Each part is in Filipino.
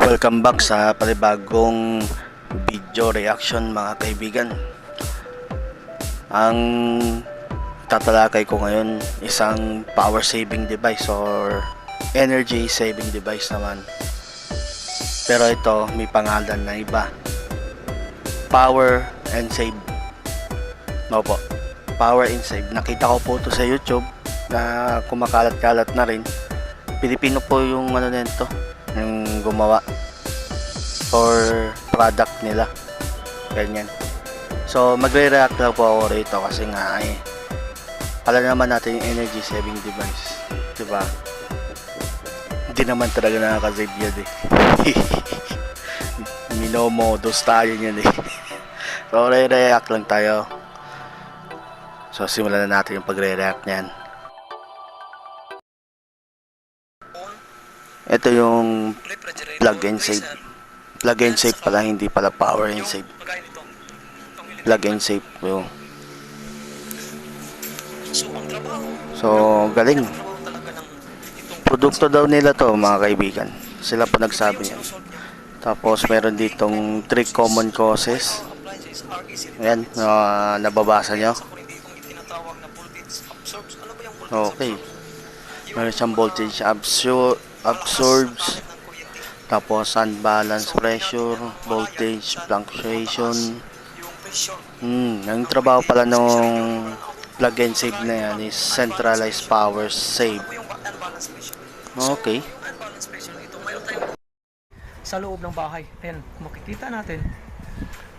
Welcome back sa panibagong video reaction mga kaibigan. Ang tatalakay ko ngayon isang power saving device or energy saving device naman. Pero ito may pangalan na iba. Power and Save. No po. Power and Save. Nakita ko po ito sa YouTube na kumakalat-kalat na rin. Pilipino po yung ano nito, yung gumawa or product nila, ganyan. So magre-react lang po ako rito kasi nga ay pala naman natin yung energy saving device, diba? Hindi naman talaga nakaka-save yan eh. Minomodos tayo yan eh. So re-react lang tayo. So simulan na natin yung pagre-react niyan. Ito yung plug and save. Plug and save pala, hindi pala power and save. Plug and save yung. So galing. Produkto daw nila to mga kaibigan. Sila pa nagsabi niyan. Tapos meron ditong 3 common causes. Ayan, nababasa nyo. Okay. Meron siyang voltage absorbs, tapos unbalanced pressure, voltage fluctuation. Ang trabaho pala nung plug and save na yan is centralized power save. Okay. Sa loob ng bahay, ayan, makikita natin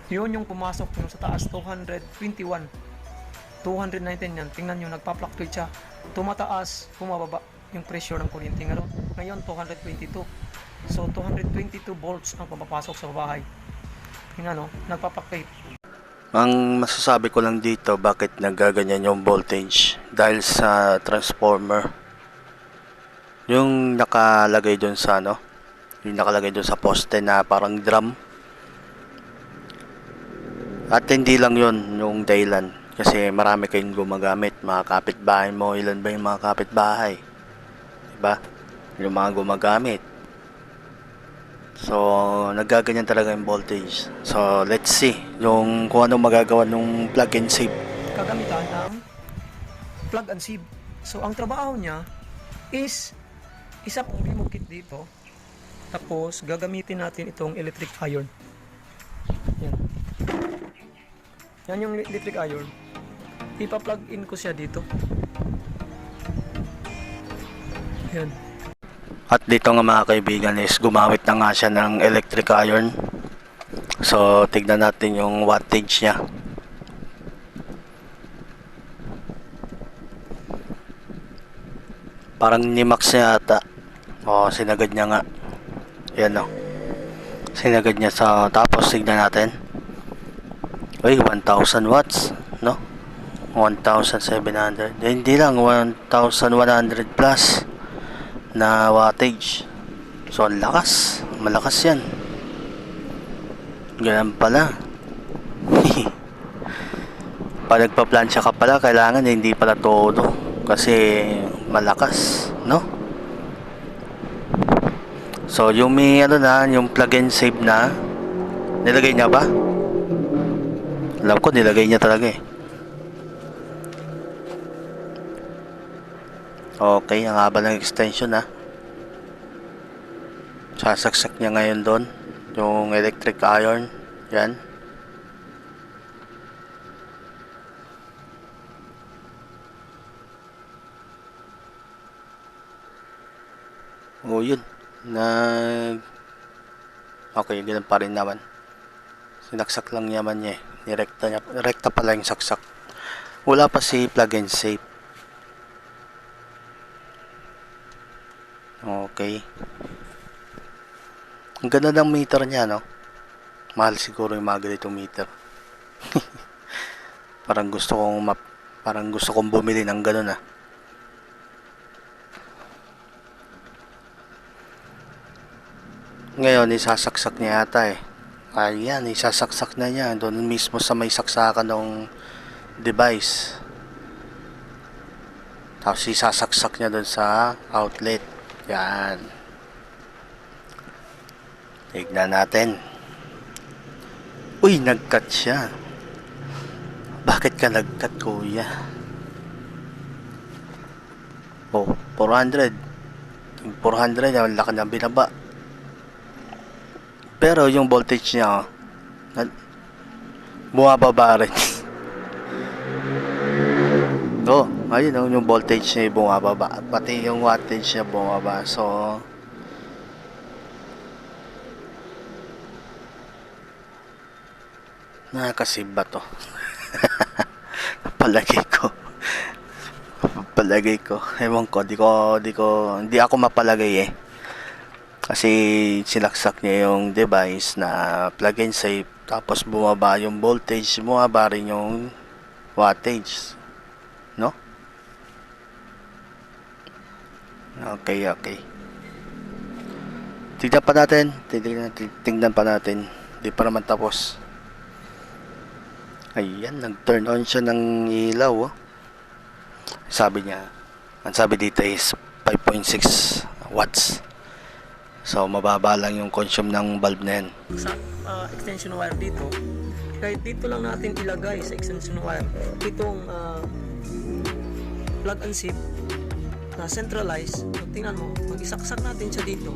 yun yung pumasok yung sa taas 221, 219 yan. Tingnan nyo, nagpa-fluctuate siya, tumataas, bumababa yung pressure ng kuryente ngayon 222. So 222 volts ang pumapasok sa bahay. Tingnan no, nagpa-fluctuate. Ang masasabi ko lang dito bakit nagaganyan yung voltage dahil sa transformer. Yung nakalagay doon sa yung nakalagay doon sa poste na parang drum. At hindi lang yun yung dahilan kasi marami kayong gumagamit, mga kapitbahay mo. Ilan ba yung mga kapitbahay? Diba? Yung mga gumagamit. So nagaganyan talaga yung voltage. So let's see yung kung ano magagawa ng plug and save. Kagamitan ng plug and save. So ang trabaho niya is isa pong remote kit dito. Tapos gagamitin natin itong electric iron. Yan. Yan yung electric iron. Ipa-plug in ko siya dito. Yan. At dito nga mga kaibigan is gumamit na nga siya ng electric iron. So tignan natin yung wattage niya. Parang ni-max niya ata. O sinagad niya nga. Yan o. Sinagad niya sa tapos tignan natin. Uy, 1000 watts, no? 1700. Hindi lang, 1100 plus na wattage. So ang lakas, malakas yan. Ganun pala. Pag nagpa-plansya ka pala, kailangan hindi pala todo kasi malakas, no? So yung may yung plug and save na nilagay niya ba? Alam ko nilagay niya talaga eh. Okay, ang haba ng extension ha. Sasaksak niya ngayon doon yung electric iron. Yan. O yun. Okay, ganun pa rin naman. Sinaksak lang naman niya eh. Direkta pala yung saksak. Wala pa si plug and save. Okay. Ang ganda ng meter niya, no? Mahal siguro yung mga ganitong meter. Parang gusto kong bumili ng ganun ah. Ngayon isasaksak niya yata eh. Ayan, isasaksak na niya doon mismo sa may saksakan ng device. Tapos isasaksak niya doon sa outlet. Yan. Tignan natin. Uy, nag-cut siya. Bakit ka nag-cut, kuya? Oh, 400. Yung 400, ang laki ng binaba. Pero yung voltage niya, bumababa rin. Oh, ayun oh, yung voltage niya bumababa. Pati yung wattage niya bumababa. So, nakakasib ba to? Palagay ko. Palagay ko. Ewan ko, hindi ako mapalagay eh. Kasi sinaksak niya yung device na plug and save. Tapos bumaba yung voltage, bumaba rin yung wattage. No? Okay. Tignan pa natin. Tignan pa natin. Hindi pa naman tapos. Ayan, nag-turn on siya ng ilaw. Oh. Ang sabi dito is 5.6 watts. So, mababa lang yung consume ng bulb na yan. Sa extension wire dito, kahit dito lang natin ilagay sa extension wire itong plug and sip na centralized. So, tingnan mo, pag isaksak natin siya dito,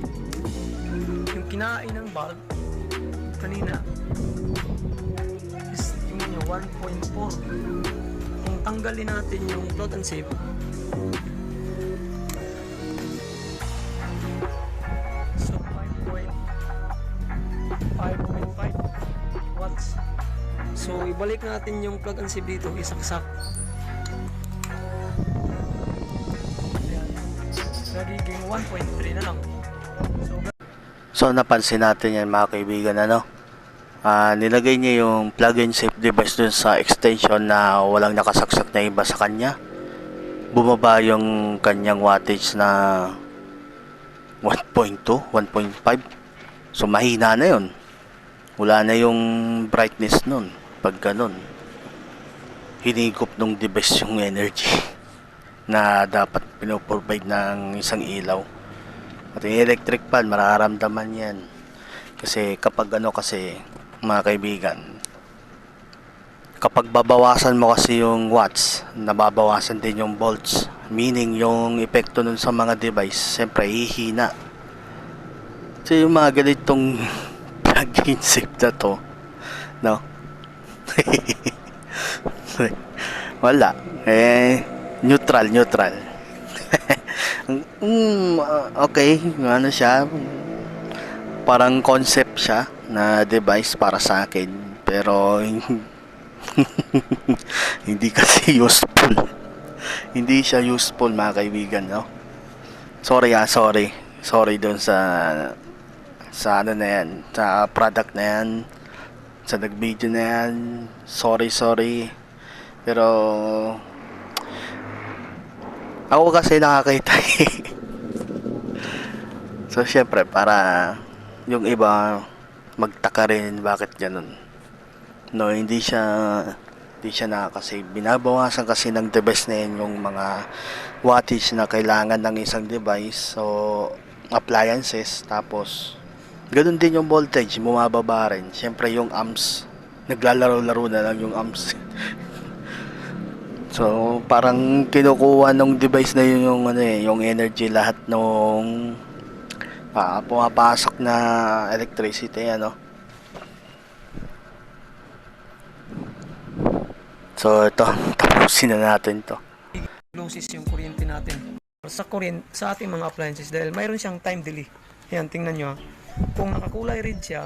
yung kinain ng bulb kanina is tingnan nyo 1.4. Kung tanggalin natin yung plug and sip, so 5.5 watts. So ibalik natin yung plug and sip dito, isaksak. Ayan. Nagiging 1.3 na lang. So, napansin natin yan mga kaibigan, ano? Nilagay niya yung plug and save device dun sa extension na walang nakasaksak na iba sa kanya. Bumaba yung kanyang wattage na 1.2, 1.5. So, mahina na yun. Wala na yung brightness nun. Pag ganun, hinigop nung device yung energy na dapat pinoprovide ng isang ilaw. At yung electric fan, mararamdaman yan. Kasi kapag mga kaibigan, kapag babawasan mo kasi yung watts, nababawasan din yung volts. Meaning, yung epekto nun sa mga device, siyempre, hihina. So, yung mga ganitong plug-in save na to, no? Wala. Neutral. Okay, ano siya, parang concept siya na device para sa akin, pero hindi kasi useful. Hindi siya useful mga kaibigan, no? Sorry doon sa ano na yan, sa product na yan, sa nag-video na yan. Sorry, pero ako kasi nakakita so syempre para yung iba magtaka rin bakit ganun, no? Hindi siya nakakasave. Binabawasan kasi ng device na yan yung mga wattage na kailangan ng isang device, so appliances. Tapos ganun din yung voltage, bumababa rin. Syempre yung amps, naglalaro-laro na lang yung amps so parang kinukuha ng device na yun yung energy, lahat nung pumapasok na electricity, ano. So ito, tapusin na natin to. Loses yung kuryente natin sa ating mga appliances dahil mayroon siyang time delay. Ayan, tingnan nyo. Kung nakakulay red siya,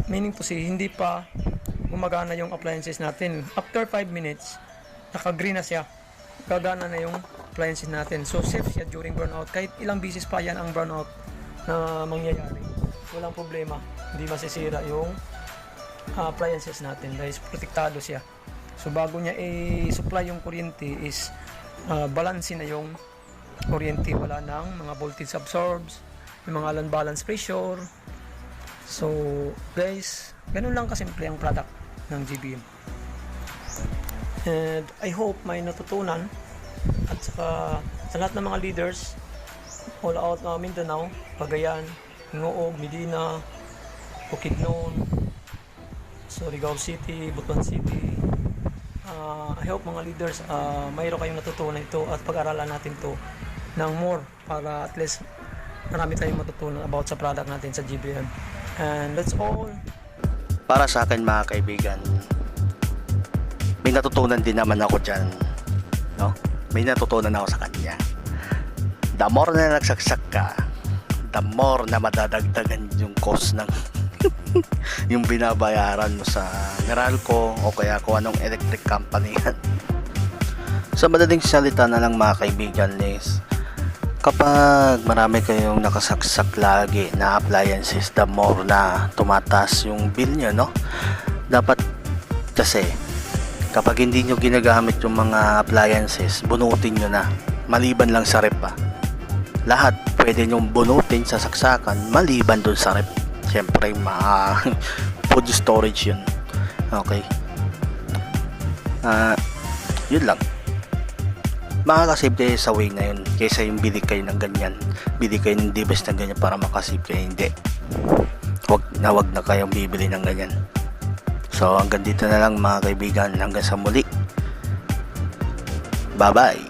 meaning to say, hindi pa gumagana yung appliances natin. After 5 minutes, naka-green na siya. Gagana na yung appliances natin. So, safe siya during burnout. Kahit ilang bisis pa yan ang burnout na mangyayari, walang problema. Hindi masisira yung appliances natin dahil protektado siya. So, bago niya i-supply yung kuryente is balansin na yung kuryente. Wala nang mga voltage absorbs, yung mga unbalance pressure. So, guys, ganun lang kasimple ang product ng GBM. And I hope may natutunan at saka sa lahat ng mga leaders all out Mindanao, Cagayan, Hingoog, Medina, Bukidnon, Surigao City, Butuan City. I hope mga leaders, mayroon kayong natutunan ito at pag-aralan natin to ng more para at least marami tayong matutunan about sa product natin sa GBM. And that's all. Para sa akin mga kaibigan, may natutunan din naman ako dyan, no? May natutunan ako sa kanya. The more na nagsaksak ka, the more na madadagdagan yung cost ng yung binabayaran mo sa Meralco o kaya kung anong electric company yan. Sa madaling salita na lang mga kaibigan is, kapag marami kayong nakasaksak lagi na appliances, the more na tumataas yung bill nyo, no? Dapat kasi kapag hindi nyo ginagamit yung mga appliances, bunutin nyo na, maliban lang sa rep. Lahat pwede nyo bunutin sa saksakan maliban dun sa rep. Siyempre food storage yun. Okay, yun lang. Makakasave kayo sa way na yun kaysa yung bili kayo ng ganyan, bili kayo ng device na ganyan para makasave kayo. Hindi, wag na kayong bibili ng ganyan. So hanggang dito na lang mga kaibigan, hanggang sa muli, bye bye.